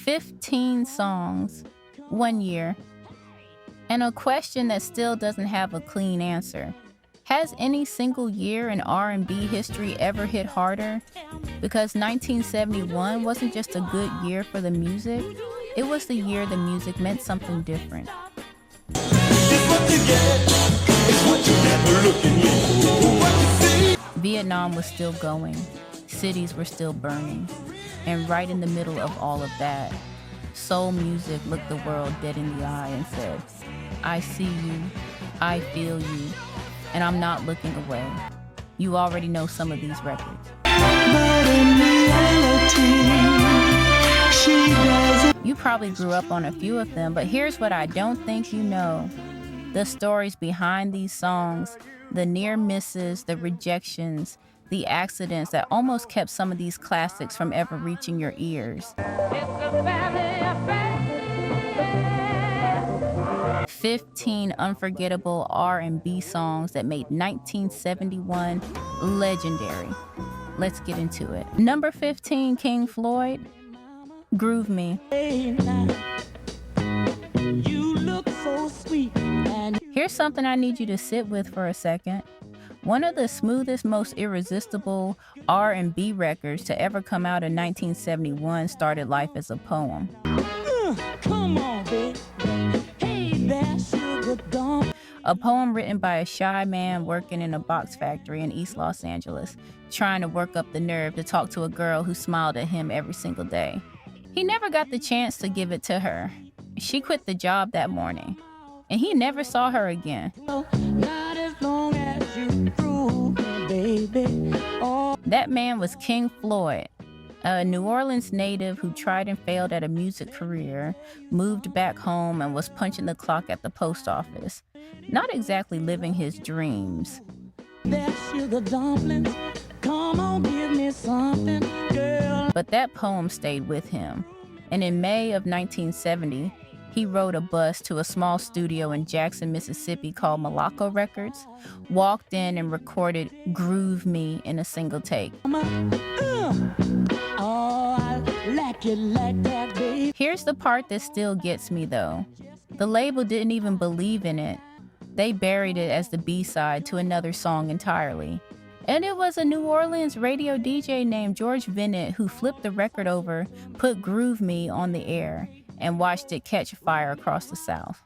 15 songs, 1 year. And a question that still doesn't have a clean answer. Has any single year in R&B history ever hit harder? Because 1971 wasn't just a good year for the music, it was the year the music meant something different. Vietnam was still going, cities were still burning, and right in the middle of all of that, soul music looked the world dead in the eye and said, I see you, I feel you, and I'm not looking away. You already know some of these records. But in reality, she doesn't. You probably grew up on a few of them, but here's what I don't think you know. The stories behind these songs, the near misses, the rejections, the accidents that almost kept some of these classics from ever reaching your ears. 15 unforgettable R&B songs that made 1971 legendary. Let's get into it. Number 15, King Floyd, Groove Me. You look so sweet. Here's something I need you to sit with for a second. One of the smoothest, most irresistible R&B records to ever come out in 1971 started life as a poem. Come on, baby. Hey there, sugar dump. A poem written by a shy man working in a box factory in East Los Angeles, trying to work up the nerve to talk to a girl who smiled at him every single day. He never got the chance to give it to her. She quit the job that morning, and he never saw her again. Not as long as you prove me, baby. Oh. That man was King Floyd, a New Orleans native who tried and failed at a music career, moved back home and was punching the clock at the post office. Not exactly living his dreams. Come on, give me something, girl. But that poem stayed with him. And in May of 1970, he rode a bus to a small studio in Jackson, Mississippi called Malaco Records, walked in and recorded Groove Me in a single take. Here's the part that still gets me though. The label didn't even believe in it. They buried it as the B-side to another song entirely. And it was a New Orleans radio DJ named George Bennett who flipped the record over, put Groove Me on the air, and watched it catch fire across the South.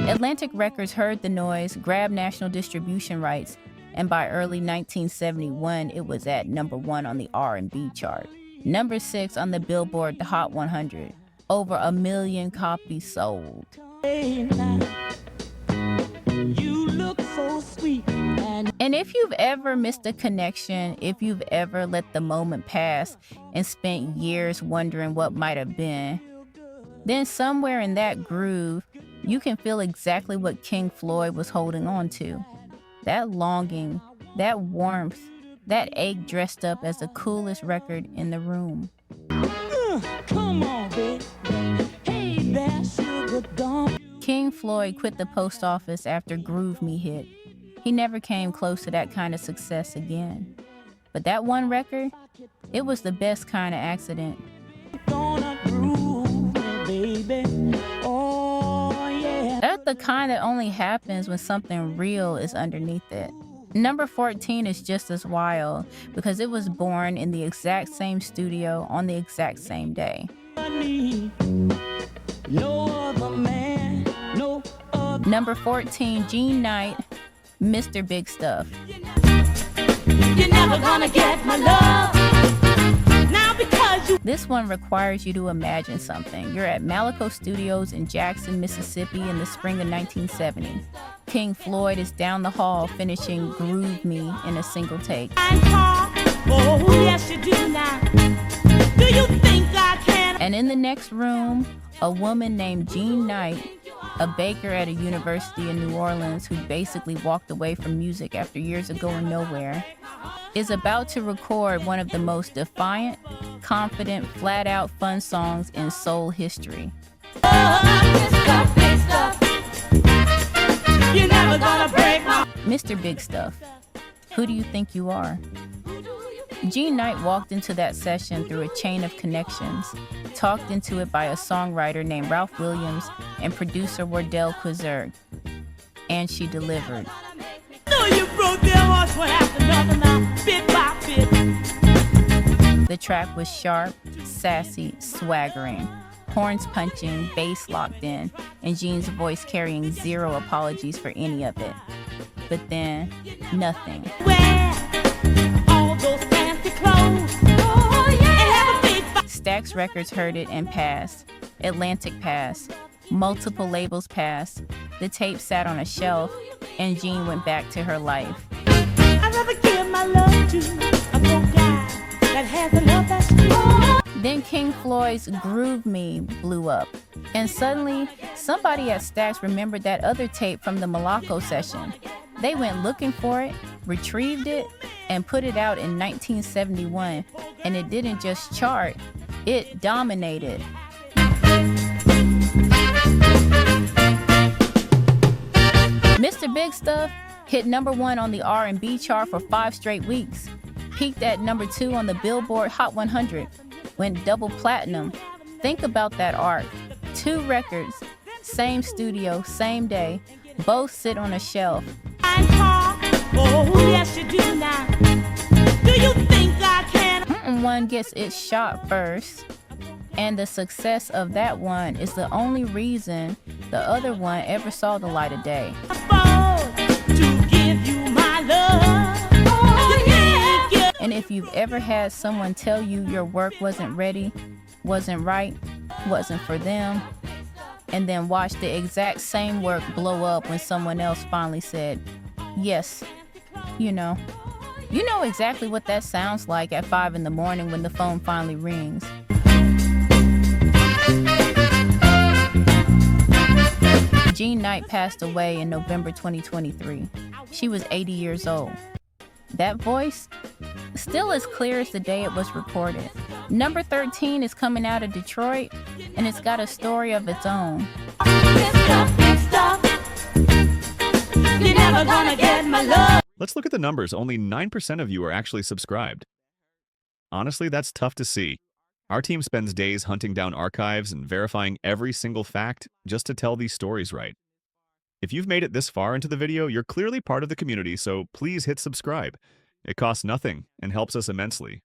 Atlantic Records heard the noise, grabbed national distribution rights, and by early 1971, it was at number 1 on the R&B chart. Number 6 on the Billboard, the Hot 100. Over 1 million copies sold. You look so sweet. And if you've ever missed a connection, if you've ever let the moment pass and spent years wondering what might have been, then somewhere in that groove, you can feel exactly what King Floyd was holding on to. That longing, that warmth, that ache dressed up as the coolest record in the room. Come on, baby. Hey there, sugar dump. King Floyd quit the post office after Groove Me hit. He never came close to that kind of success again. But that one record, it was the best kind of accident. That's the kind that only happens when something real is underneath it. Number 14 is just as wild because it was born in the exact same studio on the exact same day. Number 14, Gene Knight, Mr. Big Stuff. You're never gonna get my love. Now because you. This one requires you to imagine something. You're at Malaco Studios in Jackson, Mississippi in the spring of 1970. King Floyd is down the hall finishing Groove Me in a single take. Oh, yes, you do now. Do you think I can? And in the next room, a woman named Gene Knight, a baker at a university in New Orleans who basically walked away from music after years of going nowhere, is about to record one of the most defiant, confident, flat-out fun songs in soul history. You're never gonna break my... Mr. Big Stuff, who do you think you are? Jean Knight walked into that session through a chain of connections, talked into it by a songwriter named Ralph Williams and producer Wardell Quizerg. And she delivered. The track was sharp, sassy, swaggering, horns punching, bass locked in, and Jean's voice carrying zero apologies for any of it. But then, nothing. Stax Records heard it and passed. Atlantic passed. Multiple labels passed. The tape sat on a shelf, and Jean went back to her life. I'd rather give my love to a poor guy that has a love that's true. Then King Floyd's Groove Me blew up, and suddenly somebody at Stax remembered that other tape from the Moloko session. They went looking for it, retrieved it, and put it out in 1971, and it didn't just chart, it dominated. Mr. Big Stuff hit #1 on the R&B chart for 5 straight weeks, peaked at #2 on the Billboard Hot 100, went double platinum. Think about that arc. 2 records, same studio, same day, both sit on a shelf. Oh, yes, you do now. Do you think I can? One gets its shot first, and the success of that one is the only reason the other one ever saw the light of day. And if you've ever had someone tell you your work wasn't ready, wasn't right, wasn't for them, and then watch the exact same work blow up when someone else finally said, yes, you know exactly what that sounds like at 5 in the morning when the phone finally rings. Jean Knight passed away in November 2023. She was 80 years old. That voice, still as clear as the day it was recorded. Number 13 is coming out of Detroit, and it's got a story of its own. You're never gonna get my love. Let's look at the numbers. Only 9% of you are actually subscribed. Honestly, that's tough to see. Our team spends days hunting down archives and verifying every single fact just to tell these stories right. If you've made it this far into the video, you're clearly part of the community, so please hit subscribe. It costs nothing and helps us immensely.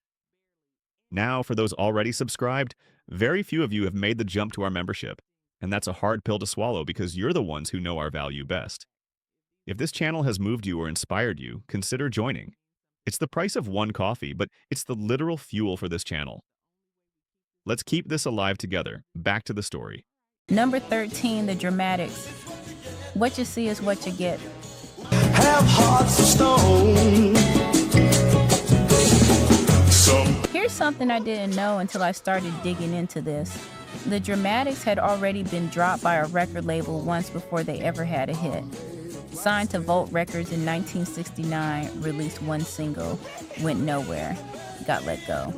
Now, for those already subscribed, very few of you have made the jump to our membership, and that's a hard pill to swallow because you're the ones who know our value best. If this channel has moved you or inspired you, consider joining. It's the price of one coffee, but it's the literal fuel for this channel. Let's keep this alive together. Back to the story. Number 13, The Dramatics. What you see is what you get. Have hearts of stone. Here's something I didn't know until I started digging into this. The Dramatics had already been dropped by a record label once before they ever had a hit. Signed to Volt Records in 1969, released one single, went nowhere, got let go.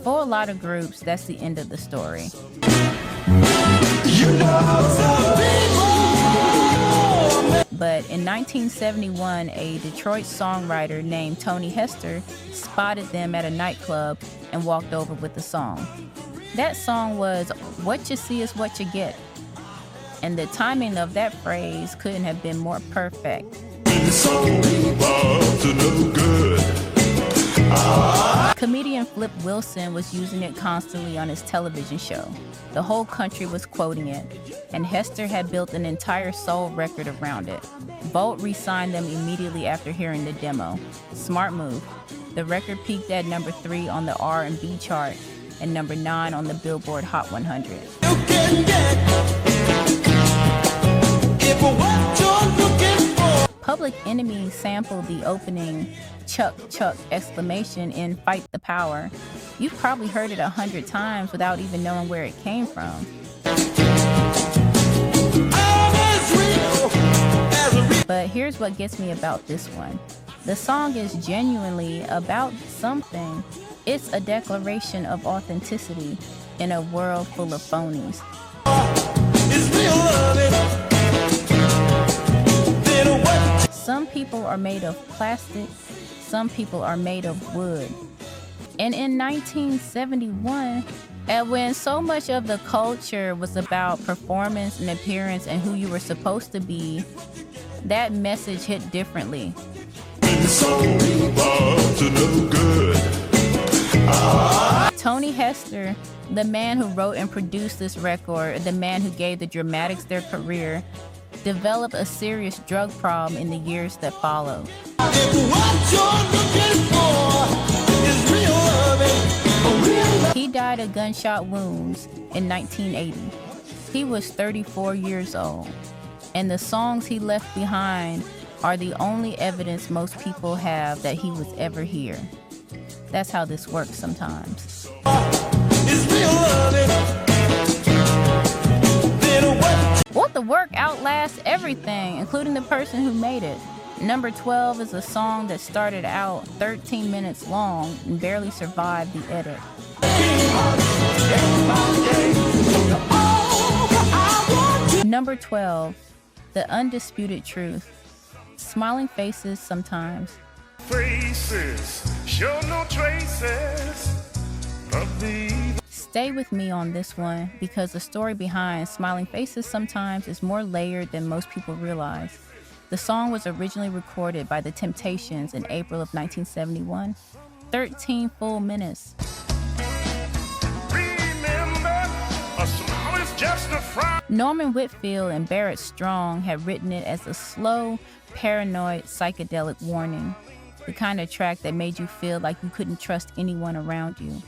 For a lot of groups, that's the end of the story. But in 1971, a Detroit songwriter named Tony Hester spotted them at a nightclub and walked over with the song. That song was "What You See Is What You Get." And the timing of that phrase couldn't have been more perfect. Comedian Flip Wilson was using it constantly on his television show. The whole country was quoting it, and Hester had built an entire soul record around it. Volt re-signed them immediately after hearing the demo. Smart move. The record peaked at number 3 on the R&B chart and number 9 on the Billboard Hot 100. Public Enemy sampled the opening "Chuck, Chuck!" exclamation in Fight the Power. You've probably heard it 100 times without even knowing where it came from. But here's what gets me about this one. The song is genuinely about something. It's a declaration of authenticity in a world full of phonies. Some people are made of plastic, some people are made of wood. And in 1971, and when so much of the culture was about performance and appearance and who you were supposed to be, that message hit differently. Tony Hester, the man who wrote and produced this record, the man who gave the Dramatics their career, developed a serious drug problem in the years that followed. He died of gunshot wounds in 1980. He was 34 years old, and the songs he left behind are the only evidence most people have that he was ever here. That's how this works sometimes. What the work outlasts everything, including the person who made it. Number 12 is a song that started out 13 minutes long and barely survived the edit. Number 12, The Undisputed Truth. Smiling faces sometimes. Faces show no traces of the. Stay with me on this one because the story behind Smiling Faces Sometimes is more layered than most people realize. The song was originally recorded by The Temptations in April of 1971. 13 full minutes. Norman Whitfield and Barrett Strong had written it as a slow, paranoid, psychedelic warning. The kind of track that made you feel like you couldn't trust anyone around you.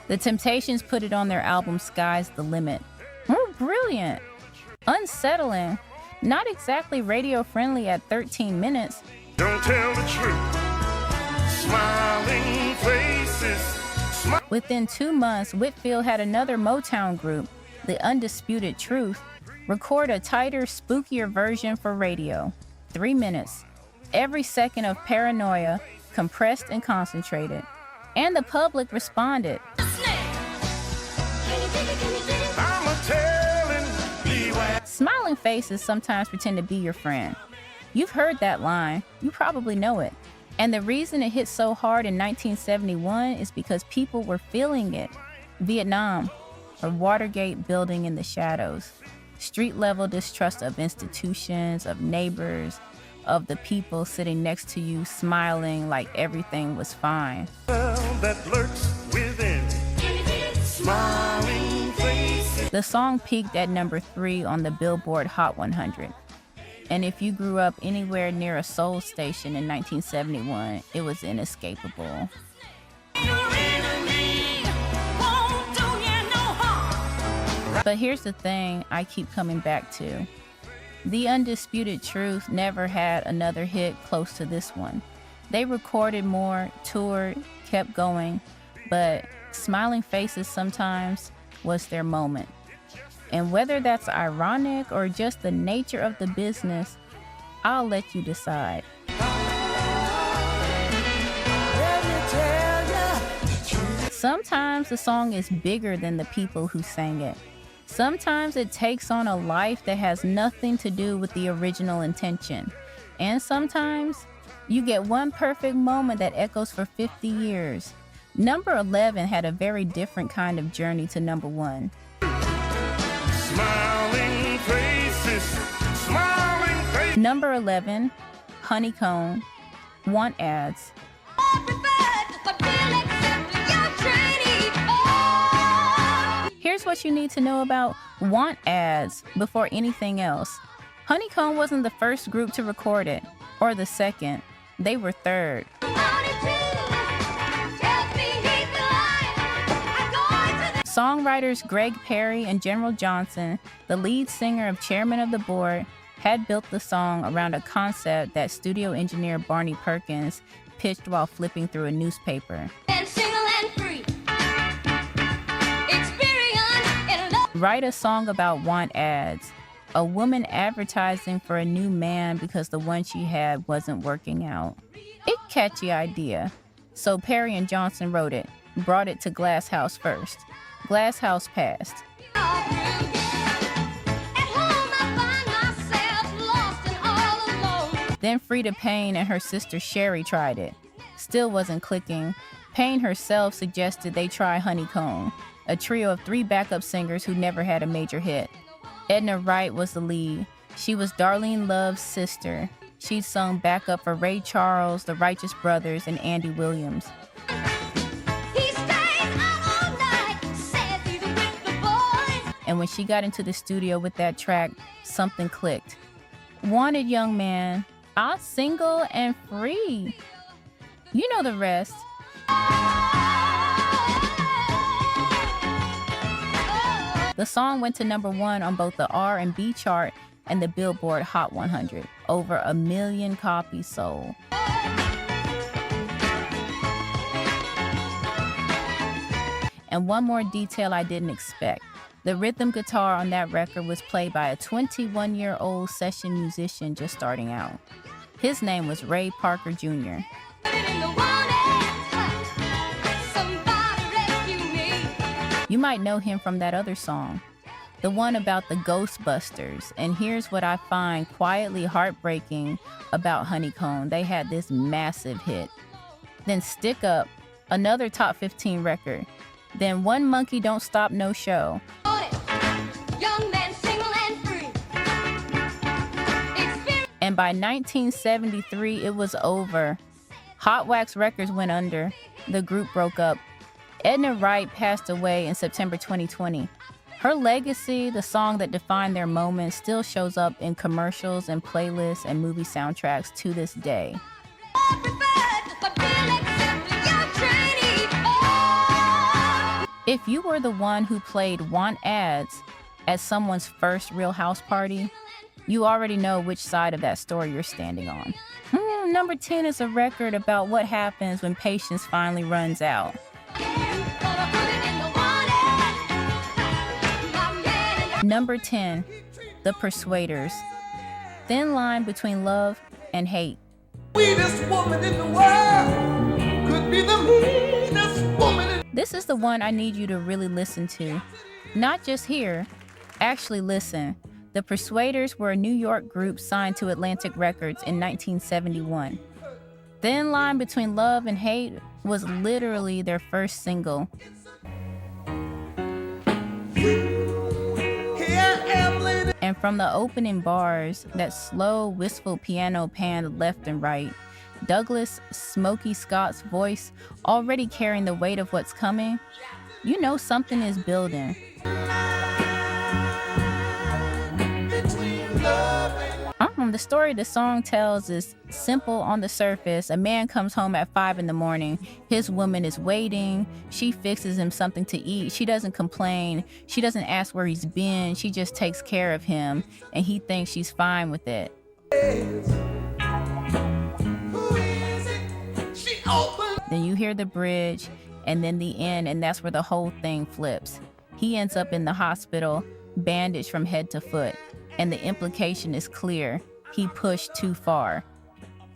The Temptations put it on their album Sky's the Limit. Brilliant. Unsettling. Not exactly radio friendly at 13 minutes. Don't tell the truth. Smiling faces. Within 2 months, Whitfield had another Motown group, The Undisputed Truth, record a tighter, spookier version for radio. 3 minutes. Every second of paranoia, compressed and concentrated. And the public responded. Smiling faces sometimes pretend to be your friend. You've heard that line. You probably know it. And the reason it hit so hard in 1971 is because people were feeling it. Vietnam, a Watergate building in the shadows. Street-level distrust of institutions, of neighbors, of the people sitting next to you smiling like everything was fine. That lurks within. Smiling faces. The song peaked at number 3 on the Billboard Hot 100. And if you grew up anywhere near a soul station in 1971, it was inescapable. But here's the thing I keep coming back to. The Undisputed Truth never had another hit close to this one. They recorded more, toured, kept going, but Smiling Faces Sometimes was their moment. And whether that's ironic or just the nature of the business, I'll let you decide. Sometimes the song is bigger than the people who sang it. Sometimes it takes on a life that has nothing to do with the original intention. And sometimes you get one perfect moment that echoes for 50 years. Number 11 had a very different kind of journey to number 1. Smiling faces. Smiling faces. Number 11, Honeycomb, Want Ads. Here's what you need to know about Want Ads before anything else. Honeycomb wasn't the first group to record it, or the second. They were third. Songwriters Greg Perry and General Johnson, the lead singer of Chairman of the Board, had built the song around a concept that studio engineer Barney Perkins pitched while flipping through a newspaper. Write a song about want ads. A woman advertising for a new man because the one she had wasn't working out. A catchy idea. So Perry and Johnson wrote it, brought it to Glass House first. Glass House passed. Then Frida Payne and her sister Sherry tried it. Still wasn't clicking. Payne herself suggested they try Honeycomb, a trio of 3 backup singers who never had a major hit. Edna Wright was the lead. She was Darlene Love's sister. She'd sung backup for Ray Charles, the Righteous Brothers, and Andy Williams. And when she got into the studio with that track, something clicked. Wanted young man, I'm single and free. You know the rest. The song went to #1 on both the R&B chart and the Billboard Hot 100. Over 1 million copies sold. And one more detail I didn't expect. The rhythm guitar on that record was played by a 21-year-old session musician just starting out. His name was Ray Parker Jr. You might know him from that other song, the one about the Ghostbusters. And here's what I find quietly heartbreaking about Honeycomb. They had this massive hit. Then Stick Up, another top 15 record. Then One Monkey Don't Stop No Show. And by 1973, it was over. Hot Wax Records went under. The group broke up. Edna Wright passed away in September 2020. Her legacy, the song that defined their moment, still shows up in commercials and playlists and movie soundtracks to this day. If you were the one who played Want Ads at someone's first Real House party, you already know which side of that story you're standing on. Number 10 is a record about what happens when patience finally runs out. Number 10, The Persuaders. Thin line between love and hate. Sweetest woman in the world could be the meanest woman. This is the one I need you to really listen to. Not just hear, actually listen. The Persuaders were a New York group signed to Atlantic Records in 1971. Thin Line Between Love and Hate was literally their first single. And from the opening bars, that slow, wistful piano panned left and right, Douglas Smokey Scott's voice already carrying the weight of what's coming, you know something is building. The story the song tells is simple on the surface. A man comes home at 5 a.m. His woman is waiting. She fixes him something to eat. She doesn't complain. She doesn't ask where he's been. She just takes care of him, and he thinks she's fine with it. Then you hear the bridge, and then the end, and that's where the whole thing flips. He ends up in the hospital, bandaged from head to foot, and the implication is clear. He pushed too far.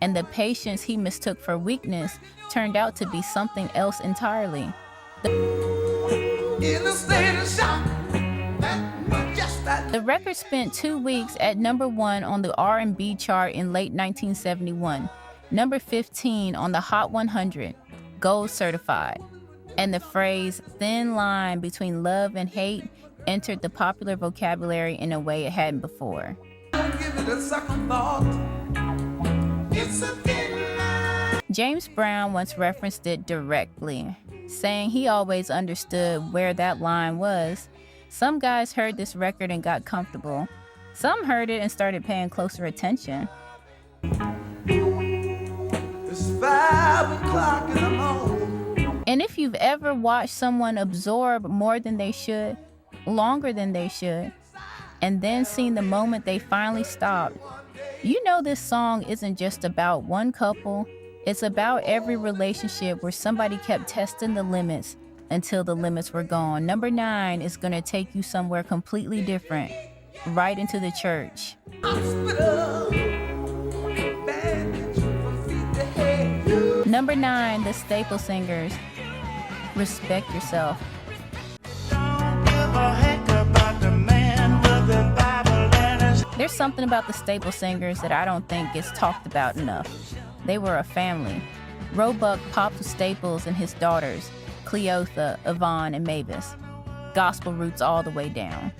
And the patience he mistook for weakness turned out to be something else entirely. The record spent 2 weeks at #1 on the R&B chart in late 1971, number 15 on the Hot 100, gold certified. And the phrase thin line between love and hate entered the popular vocabulary in a way it hadn't before. James Brown once referenced it directly, saying he always understood where that line was. Some guys heard this record and got comfortable. Some heard it and started paying closer attention. It's 5 o'clock in the morning. And if you've ever watched someone absorb more than they should, longer than they should, and then seen the moment they finally stopped, you know this song isn't just about one couple. It's about every relationship where somebody kept testing the limits until the limits were gone. Number 9 is gonna take you somewhere completely different, right into the church. Number 9, the Staple Singers, Respect Yourself. There's something about the Staple Singers that I don't think gets talked about enough. They were a family. Roebuck popped Staples and his daughters, Cleotha, Yvonne, and Mavis. Gospel roots all the way down.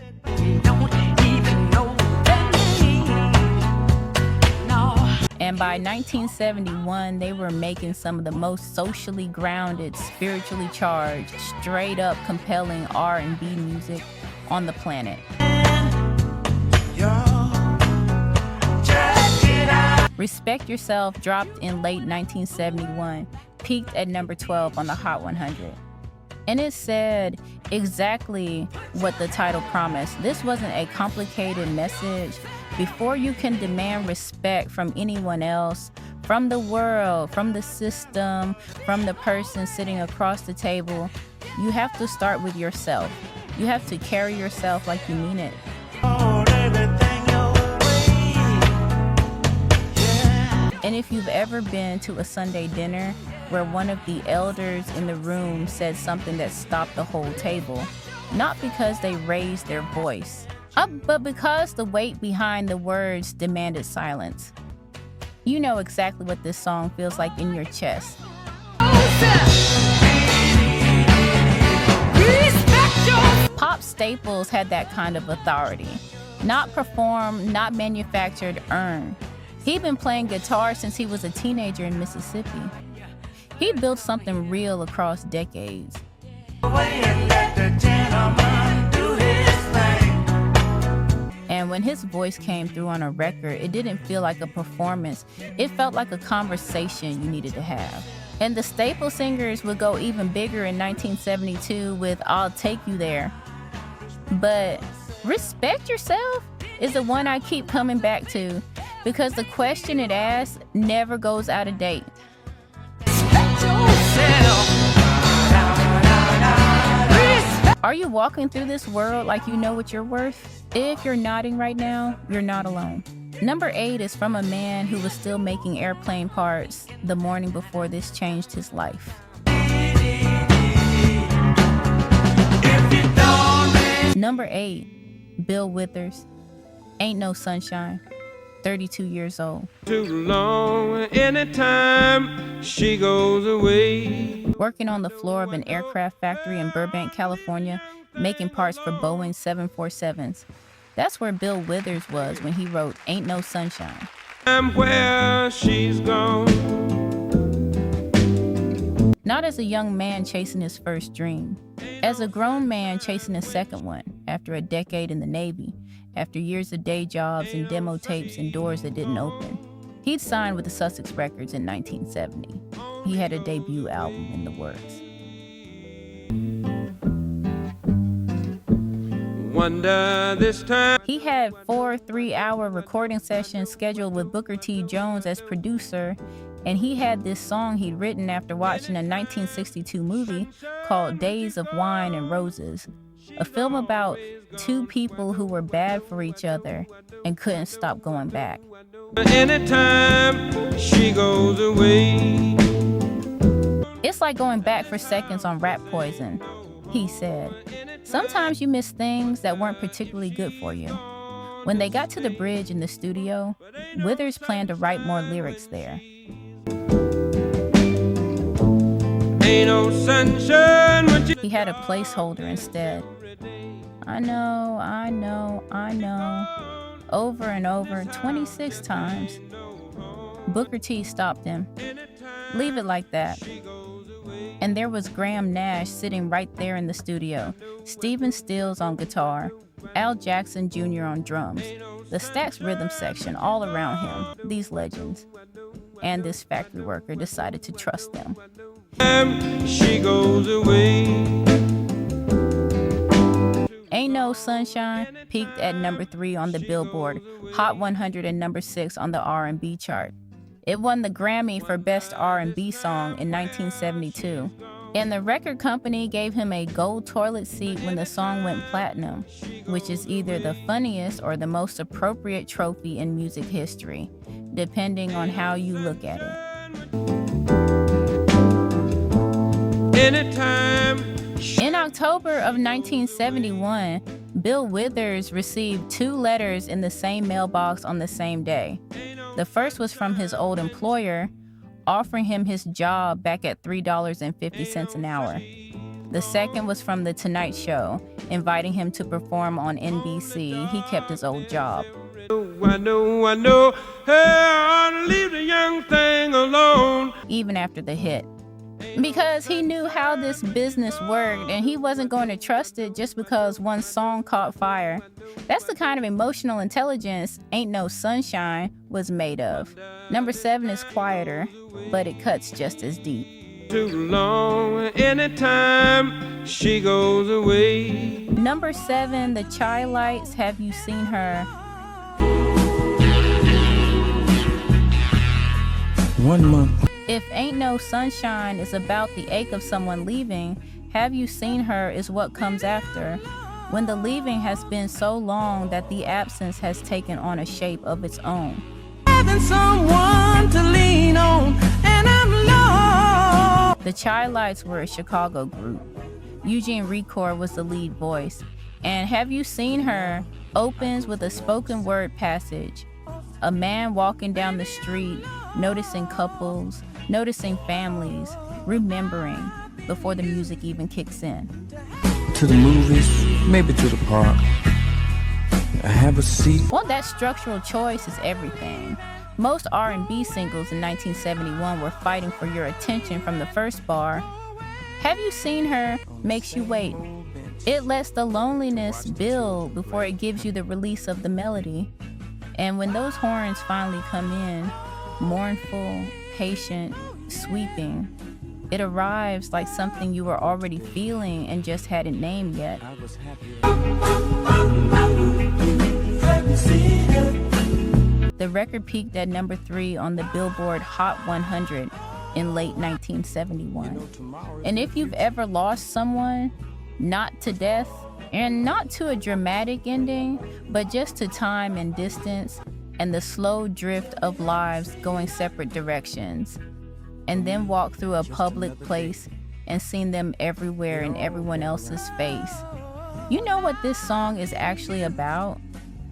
And by 1971, they were making some of the most socially grounded, spiritually charged, straight up compelling R&B music on the planet. Respect Yourself dropped in late 1971, peaked at number 12 on the Hot 100. And it said exactly what the title promised. This wasn't a complicated message. Before you can demand respect from anyone else, from the world, from the system, from the person sitting across the table, you have to start with yourself. You have to carry yourself like you mean it. And if you've ever been to a Sunday dinner where one of the elders in the room said something that stopped the whole table, not because they raised their voice, but because the weight behind the words demanded silence. You know exactly what this song feels like in your chest. Pop Staples had that kind of authority. Not performed, not manufactured, earned. He'd been playing guitar since he was a teenager in Mississippi. He built something real across decades. And when his voice came through on a record, it didn't feel like a performance. It felt like a conversation you needed to have. And the Staple Singers would go even bigger in 1972 with I'll Take You There. But Respect Yourself is the one I keep coming back to because the question it asks never goes out of date. Are you walking through this world like you know what you're worth? If you're nodding right now, you're not alone. Number 8 is from a man who was still making airplane parts the morning before this changed his life. Number 8, Bill Withers, Ain't No Sunshine, 32 years old. Too long, anytime she goes away. Working on the floor of an aircraft factory in Burbank, California, making parts for Boeing 747s. That's where Bill Withers was when he wrote Ain't No Sunshine. I'm where she's gone. Not as a young man chasing his first dream, as a grown man chasing his second one after a decade in the Navy, after years of day jobs and demo tapes and doors that didn't open. He'd signed with the Sussex Records in 1970. He had a debut album in the works. Wonder this time. He had 4 3-hour recording sessions scheduled with Booker T. Jones as producer, and he had this song he'd written after watching a 1962 movie called Days of Wine and Roses, a film about 2 people who were bad for each other and couldn't stop going back. Anytime she goes away. It's like going back for seconds on Rat Poison, he said. Sometimes you miss things that weren't particularly good for you. When they got to the bridge in the studio, Withers planned to write more lyrics there. Ain't no sunshine when you... He had a placeholder instead. I know, over and over, 26 times. Booker T stopped him. Leave it like that. And there was Graham Nash sitting right there in the studio, Stephen Stills on guitar, Al Jackson Jr. on drums, the Stax rhythm section all around him, these legends. And this factory worker decided to trust them. She goes away. Ain't No Sunshine peaked at number 3 on the Billboard Hot 100 and number 6 on the R&B chart. It won the Grammy for Best R&B Song in 1972. And the record company gave him a gold toilet seat when the song went platinum, which is either the funniest or the most appropriate trophy in music history, depending on how you look at it. Anytime. In October of 1971, Bill Withers received 2 letters in the same mailbox on the same day. The first was from his old employer, offering him his job back at $3.50 an hour. The second was from The Tonight Show, inviting him to perform on NBC. He kept his old job. I know, hey, I ought to leave the young thing alone. Even after the hit. Because he knew how this business worked and he wasn't going to trust it just because one song caught fire. That's the kind of emotional intelligence Ain't No Sunshine was made of. Number 7 is quieter, but it cuts just as deep. Too long, anytime she goes away. Number 7, The Chi-Lites, Have You Seen Her? 1 month. If Ain't No Sunshine is about the ache of someone leaving, Have You Seen Her is what comes after, when the leaving has been so long that the absence has taken on a shape of its own. Having someone to lean on, and I'm lost. The Chi-Lites were a Chicago group. Eugene Record was the lead voice, and Have You Seen Her opens with a spoken word passage. A man walking down the street, noticing couples, noticing families, remembering before the music even kicks in. To the movies, maybe to the park. I have a seat. Well, that structural choice is everything. Most R&B singles in 1971 were fighting for your attention from the first bar. Have You Seen Her makes you wait. It lets the loneliness build before it gives you the release of the melody. And when those horns finally come in, mournful, patient, sweeping, it arrives like something you were already feeling and just hadn't named yet. The record peaked at number 3 on the Billboard Hot 100 in late 1971. And if you've ever lost someone, not to death, and not to a dramatic ending, but just to time and distance and the slow drift of lives going separate directions, and then walk through a public place and seen them everywhere in everyone else's face. You know what this song is actually about?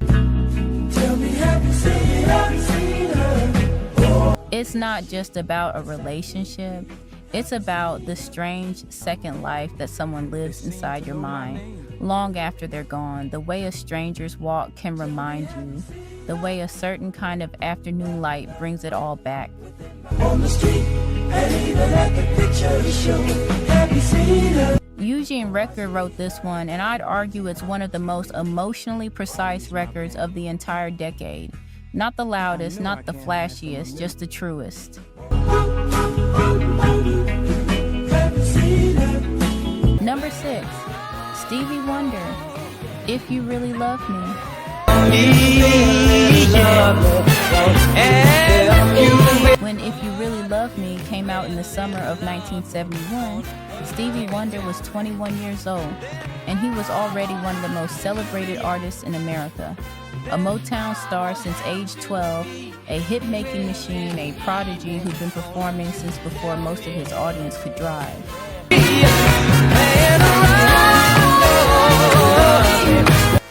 Tell me, have you seen her? It's not just about a relationship. It's about the strange second life that someone lives inside your mind long after they're gone. The way a stranger's walk can remind you. The way a certain kind of afternoon light brings it all back. On the street, and even at the picture show, have you seen her? Eugene Record wrote this one, and I'd argue it's one of the most emotionally precise records of the entire decade. Not the loudest, not the flashiest, just the truest. Number 6, Stevie Wonder, If You Really Love Me. When If You Really Love Me came out in the summer of 1971, Stevie Wonder was 21 years old, and he was already one of the most celebrated artists in America. A Motown star since age 12, a hit-making machine, a prodigy who'd been performing since before most of his audience could drive.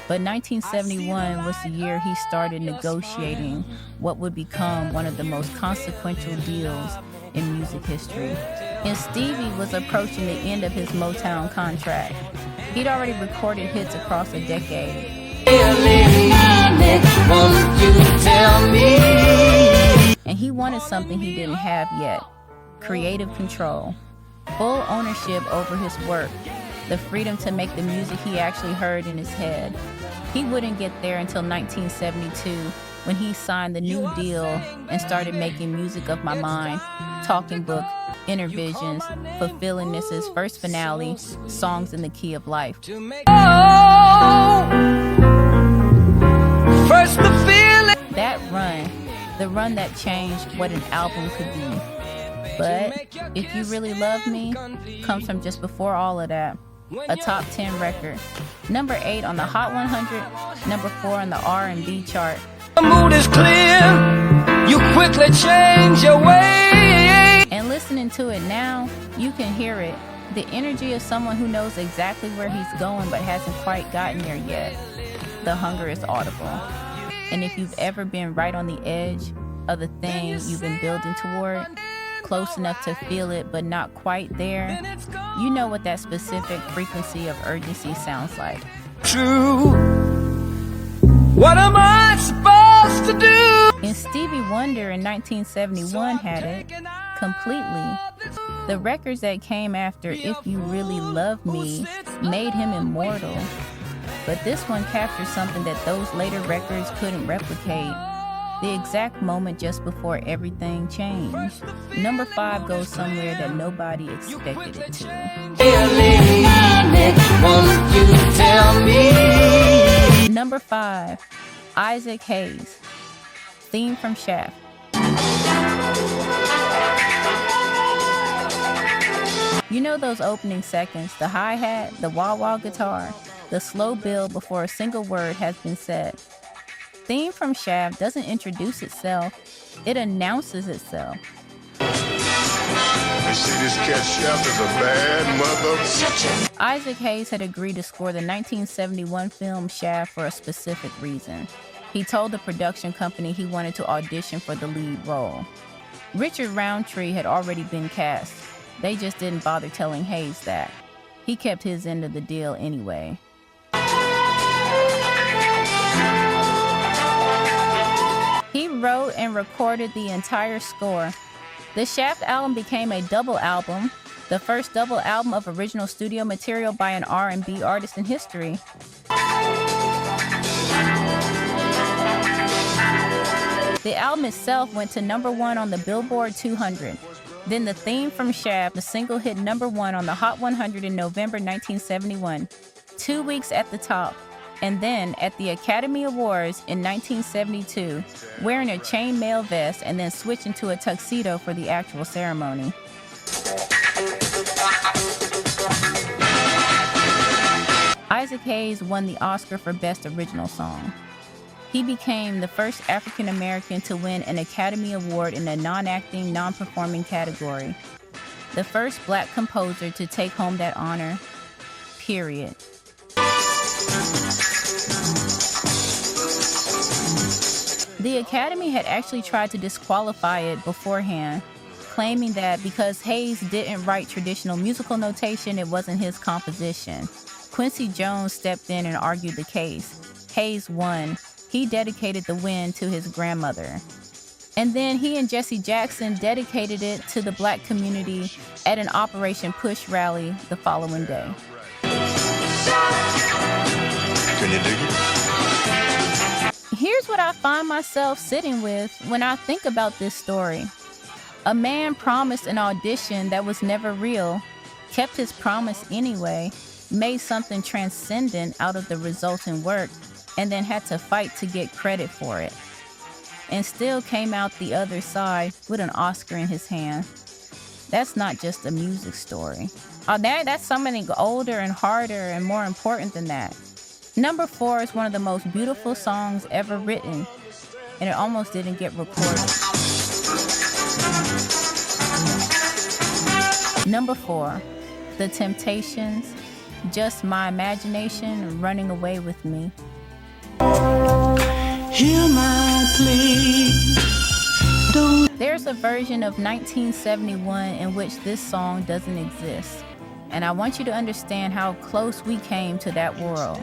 But 1971 was the year he started negotiating what would become one of the most consequential deals in music history. And Stevie was approaching the end of his Motown contract. He'd already recorded hits across a decade. And he wanted something he didn't have yet: creative control, full ownership over his work, the freedom to make the music he actually heard in his head. He wouldn't get there until 1972, when he signed the New Deal and started making Music of My Mind, Talking Book, Inner Visions, Fulfilling This' first finale, Songs in the Key of Life. First the feeling. That run, the run that changed what an album could be. But If You Really Love Me comes from just before all of that. A top 10 record. Number 8 on the Hot 100, number 4 on the R&B chart. The mood is clear, you quickly change your way. And listening to it now, you can hear it. The energy of someone who knows exactly where he's going but hasn't quite gotten there yet. The hunger is audible. And if you've ever been right on the edge of the thing you've been building toward, close enough to feel it but not quite there, you know what that specific frequency of urgency sounds like. True. What am I supposed to do? And Stevie Wonder in 1971 had it completely. The records that came after If You Really Love Me made him immortal. But this one captured something that those later records couldn't replicate. The exact moment just before everything changed. Number 5 goes somewhere that nobody expected it to. Number 5, Isaac Hayes, theme from Shaft. You know those opening seconds, the hi-hat, the wah-wah guitar, the slow build before a single word has been said. Theme from Shaft doesn't introduce itself, it announces itself. You see, this cat Shaft is a bad mother. Isaac Hayes had agreed to score the 1971 film Shaft for a specific reason. He told the production company he wanted to audition for the lead role. Richard Roundtree had already been cast. They just didn't bother telling Hayes that. He kept his end of the deal anyway. He wrote and recorded the entire score. The Shaft album became a double album, the first double album of original studio material by an R&B artist in history. The album itself went to number 1 on the Billboard 200. Then the theme from Shaft, the single hit number 1 on the Hot 100 in November 1971, 2 weeks at the top. And then at the Academy Awards in 1972, wearing a chainmail vest and then switching to a tuxedo for the actual ceremony. Isaac Hayes won the Oscar for Best Original Song. He became the first African American to win an Academy Award in the non-acting, non-performing category. The first Black composer to take home that honor, period. The Academy had actually tried to disqualify it beforehand, claiming that because Hayes didn't write traditional musical notation, it wasn't his composition. Quincy Jones stepped in and argued the case. Hayes won. He dedicated the win to his grandmother. And then he and Jesse Jackson dedicated it to the Black community at an Operation Push rally the following day. Can you dig it? Here's what I find myself sitting with when I think about this story. A man promised an audition that was never real, kept his promise anyway, made something transcendent out of the resulting work, and then had to fight to get credit for it. And still came out the other side with an Oscar in his hand. That's not just a music story. That's something older and harder and more important than that. Number 4 is one of the most beautiful songs ever written, and it almost didn't get recorded. Number 4, The Temptations, Just My Imagination, Running Away With Me. Hear my plea. There's a version of 1971 in which this song doesn't exist, and I want you to understand how close we came to that world.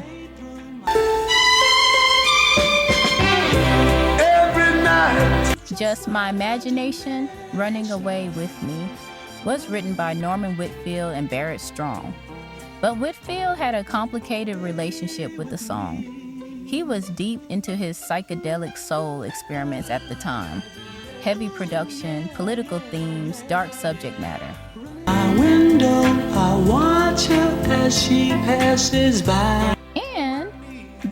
Every night. Just My Imagination, Running Away With Me was written by Norman Whitfield and Barrett Strong. But Whitfield had a complicated relationship with the song. He was deep into his psychedelic soul experiments at the time. Heavy production, political themes, dark subject matter. My window, I watch her as she passes by. And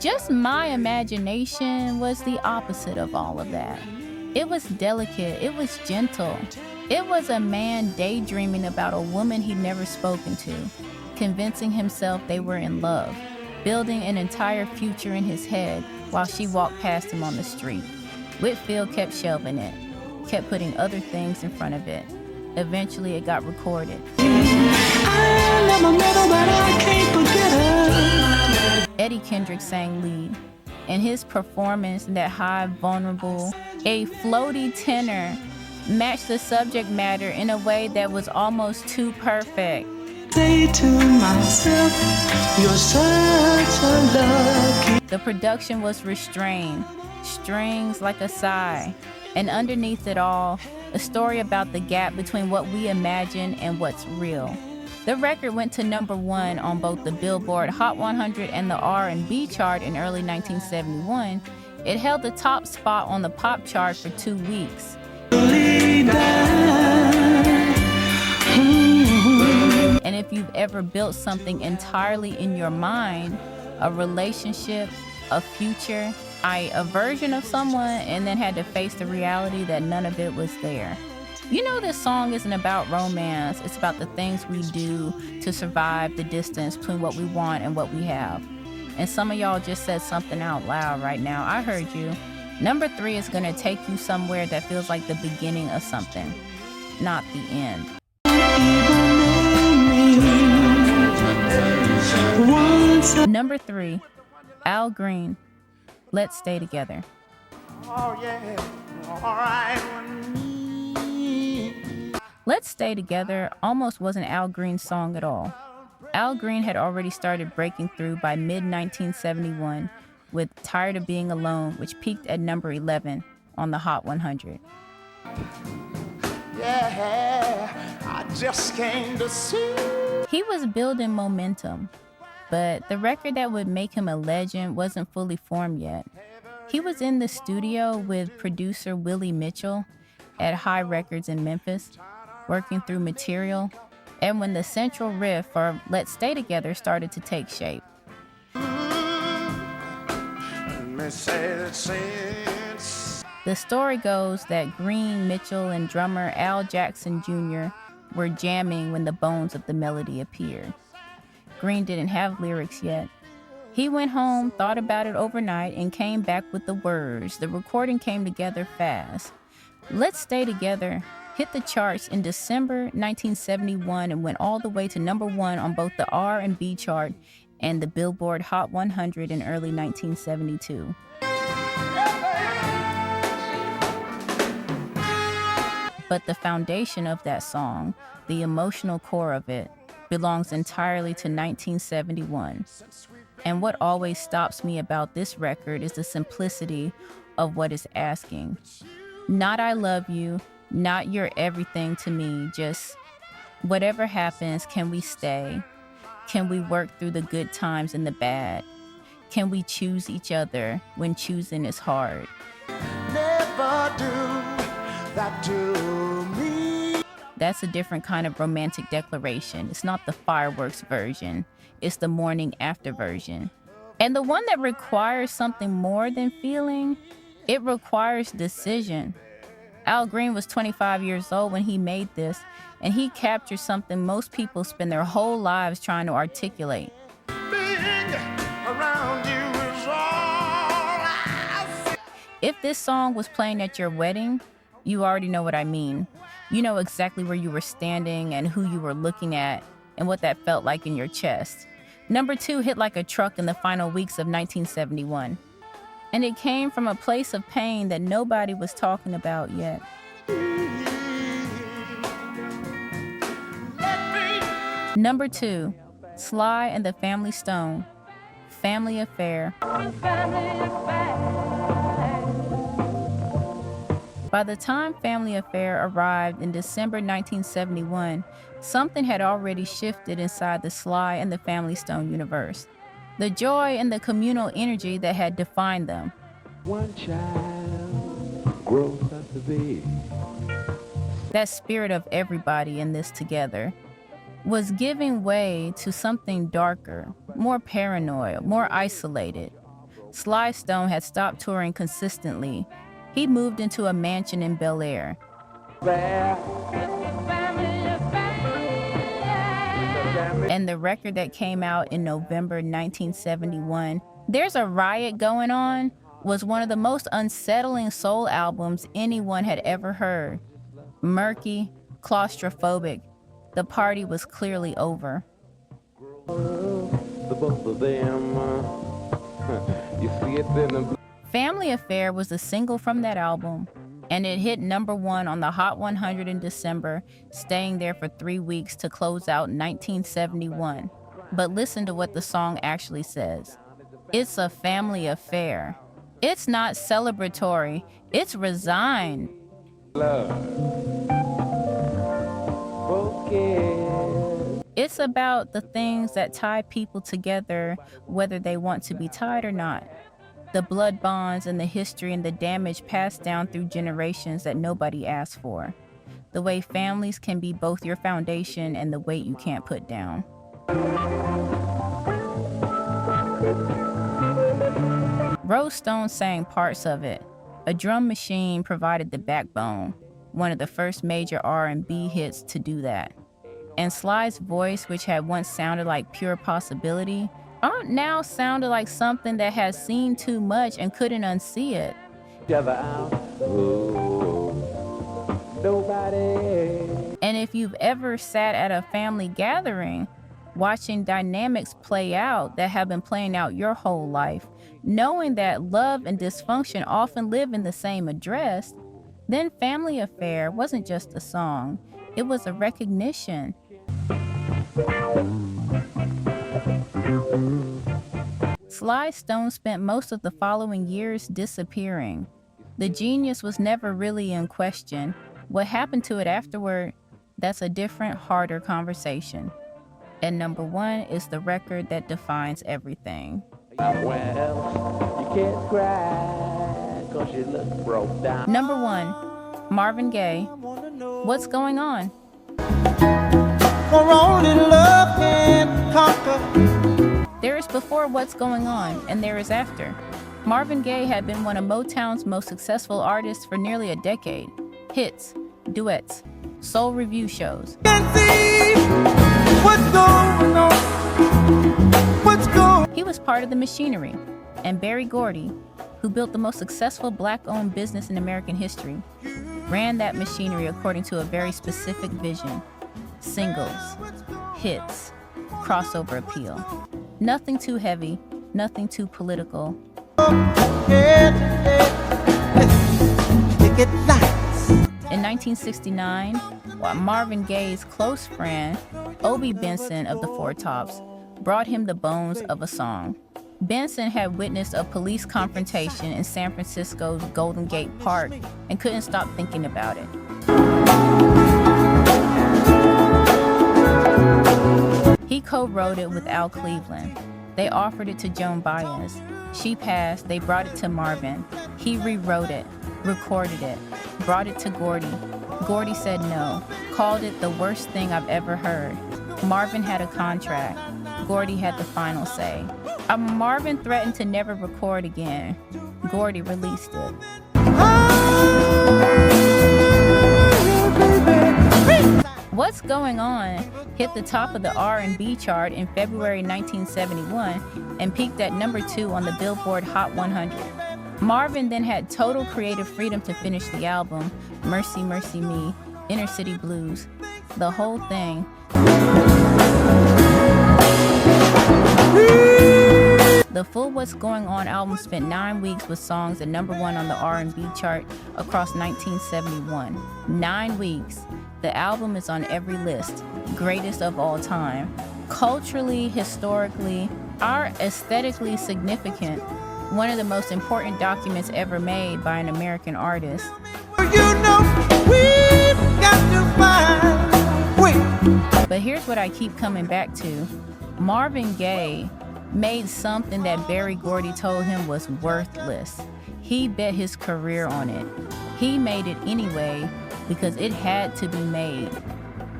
Just My Imagination was the opposite of all of that. It was delicate, it was gentle. It was a man daydreaming about a woman he'd never spoken to, convincing himself they were in love, building an entire future in his head while she walked past him on the street. Whitfield kept shelving it, kept putting other things in front of it. Eventually it got recorded. I never met her, but I can't forget her. Eddie Kendrick sang lead, and his performance, that high, vulnerable, a floaty tenor, matched the subject matter in a way that was almost too perfect. Say to myself, you're such a lucky. The production was restrained, strings like a sigh, and underneath it all, a story about the gap between what we imagine and what's real. The record went to number 1 on both the Billboard Hot 100 and the R&B chart in early 1971. It held the top spot on the pop chart for 2 weeks. And if you've ever built something entirely in your mind, a relationship, a future, a version of someone, and then had to face the reality that none of it was there. You know, this song isn't about romance. It's about the things we do to survive the distance between what we want and what we have. And some of y'all just said something out loud right now. I heard you. Number 3 is going to take you somewhere that feels like the beginning of something, not the end. Number 3, Al Green, Let's Stay Together. Oh, yeah. All right. Let's Stay Together almost wasn't Al Green's song at all. Al Green had already started breaking through by mid-1971 with Tired of Being Alone, which peaked at number 11 on the Hot 100. Yeah, I just came to see. He was building momentum, but the record that would make him a legend wasn't fully formed yet. He was in the studio with producer Willie Mitchell at High Records in Memphis, working through material, and when the central riff for Let's Stay Together started to take shape. The story goes that Green, Mitchell, and drummer Al Jackson Jr. were jamming when the bones of the melody appeared. Green didn't have lyrics yet. He went home, thought about it overnight, and came back with the words. The recording came together fast. Let's Stay Together hit the charts in December 1971 and went all the way to number 1 on both the R&B chart and the Billboard Hot 100 in early 1972. But the foundation of that song, the emotional core of it, belongs entirely to 1971. And what always stops me about this record is the simplicity of what it's asking. Not I love you, not you're everything to me, just whatever happens, can we stay? Can we work through the good times and the bad? Can we choose each other when choosing is hard? Never do that to me. That's a different kind of romantic declaration. It's not the fireworks version. It's the morning after version. And the one that requires something more than feeling, it requires decision. Al Green was 25 years old when he made this, and he captured something most people spend their whole lives trying to articulate. Being around you is all I see. If this song was playing at your wedding, you already know what I mean. You know exactly where you were standing and who you were looking at and what that felt like in your chest. Number 2 hit like a truck in the final weeks of 1971. And it came from a place of pain that nobody was talking about yet. Number 2, Sly and the Family Stone, Family Affair. By the time Family Affair arrived in December 1971, something had already shifted inside the Sly and the Family Stone universe. The joy and the communal energy that had defined them. One child grows up to be. That spirit of everybody in this together was giving way to something darker, more paranoid, more isolated. Sly Stone had stopped touring consistently. He moved into a mansion in Bel Air. And the record that came out in November 1971, There's a Riot Going On, was one of the most unsettling soul albums anyone had ever heard. Murky, claustrophobic, the party was clearly over. The both of them, you see it in the... Family Affair was the single from that album. and it hit #1 on the Hot 100 in December, staying there for 3 weeks to close out 1971. But listen to what the song actually says. It's a family affair. It's not celebratory, it's resigned. It's about the things that tie people together, whether they want to be tied or not. The blood bonds and the history and the damage passed down through generations that nobody asked for. The way families can be both your foundation and the weight you can't put down. Rose Stone sang parts of it. A drum machine provided the backbone, one of the first major R&B hits to do that. And Sly's voice, which had once sounded like pure possibility, now sounded like something that had seen too much and couldn't unsee it. And if you've ever sat at a family gathering, watching dynamics play out that have been playing out your whole life, knowing that love and dysfunction often live in the same address, then Family Affair wasn't just a song, it was a recognition. Sly Stone spent most of the following years disappearing. The genius was never really in question. What happened to it afterward, that's a different, harder conversation. And #1 is the record that defines everything. Well, you can't cry 'cause you look broke down. #1, Marvin Gaye, What's Going On? For only love can conquer. There is before What's Going On, and there is after. Marvin Gaye had been one of Motown's most successful artists for nearly a decade. Hits, duets, soul review shows. Can't see what's going on. What's going? He was part of the machinery, and Berry Gordy, who built the most successful black-owned business in American history, ran that machinery according to a very specific vision. Singles, hits, crossover appeal. Nothing too heavy, nothing too political. In 1969, Marvin Gaye's close friend, Obie Benson of the Four Tops, brought him the bones of a song. Benson had witnessed a police confrontation in San Francisco's Golden Gate Park and couldn't stop thinking about it. He co-wrote it with Al Cleveland. They offered it to Joan Baez. She passed, they brought it to Marvin. He rewrote it, recorded it, brought it to Gordy. Gordy said no, called it the worst thing I've ever heard. Marvin had a contract. Gordy had the final say. Marvin threatened to never record again. Gordy released it. What's Going On hit the top of the R&B chart in February 1971 and peaked at #2 on the Billboard Hot 100. Marvin then had total creative freedom to finish the album, Mercy, Mercy Me, Inner City Blues, the whole thing. The full What's Going On album spent 9 weeks with songs at #1 on the R&B chart across 1971. 9 weeks. The album is on every list, greatest of all time. Culturally, historically, aesthetically significant, one of the most important documents ever made by an American artist. But here's what I keep coming back to. Marvin Gaye made something that Berry Gordy told him was worthless. He bet his career on it. He made it anyway because it had to be made.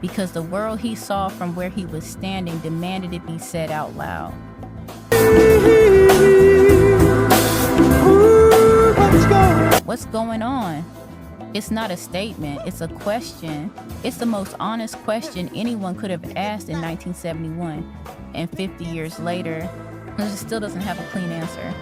Because the world he saw from where he was standing demanded it be said out loud. What's going on? It's not a statement, it's a question. It's the most honest question anyone could have asked in 1971. And 50 years later, it still doesn't have a clean answer.